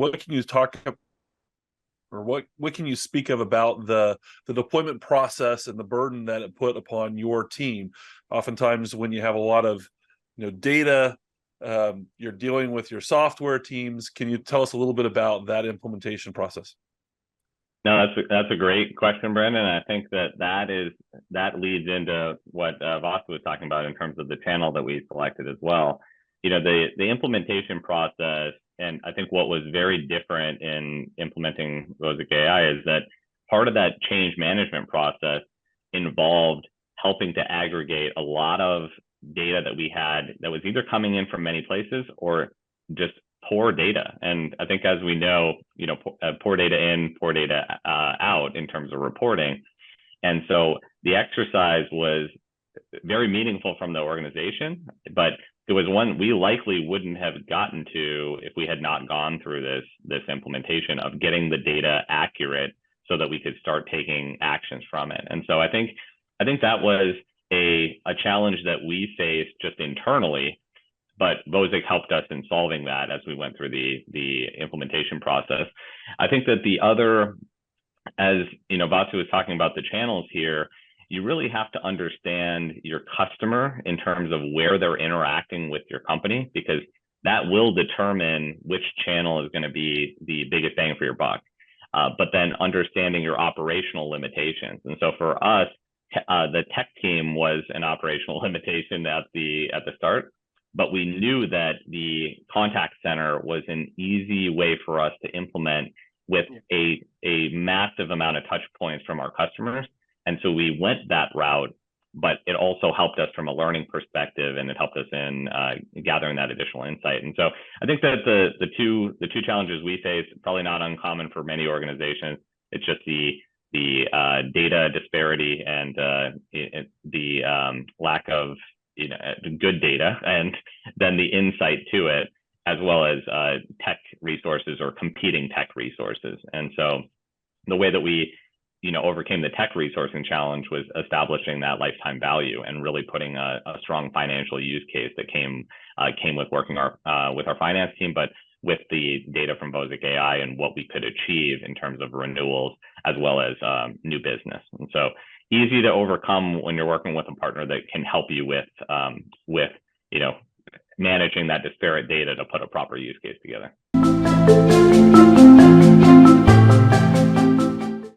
what can you talk or what can you speak of about the deployment process and the burden that it put upon your team? Oftentimes, when you have a lot of data, you're dealing with your software teams. Can you tell us a little bit about that implementation process? No, that's a great question, Brandon. I think that leads into what Vasu was talking about in terms of the channel that we selected as well. The implementation process, and I think what was very different in implementing VOZIQ AI is that part of that change management process involved helping to aggregate a lot of data that we had that was either coming in from many places or just poor data. And I think, as we know, poor data in, poor data out in terms of reporting. And so the exercise was very meaningful from the organization, but it was one we likely wouldn't have gotten to if we had not gone through this implementation of getting the data accurate so that we could start taking actions from it. And so I think that was a challenge that we faced just internally, but VOZIQ helped us in solving that as we went through the implementation process. I think that the other, as Vasu was talking about the channels here, you really have to understand your customer in terms of where they're interacting with your company, because that will determine which channel is going to be the biggest bang for your buck. But then understanding your operational limitations. And so for us, the tech team was an operational limitation at the start, but we knew that the contact center was an easy way for us to implement with a massive amount of touch points from our customers. And so we went that route, but it also helped us from a learning perspective, and it helped us in gathering that additional insight. And so I think that the two challenges we face, probably not uncommon for many organizations, it's just the data disparity and the lack of good data, and then the insight to it, as well as tech resources or competing tech resources. And so the way that we overcame the tech resourcing challenge was establishing that lifetime value and really putting a strong financial use case that came with working with our finance team, but with the data from VOZIQ AI and what we could achieve in terms of renewals as well as new business. And so easy to overcome when you're working with a partner that can help you with managing that disparate data to put a proper use case together.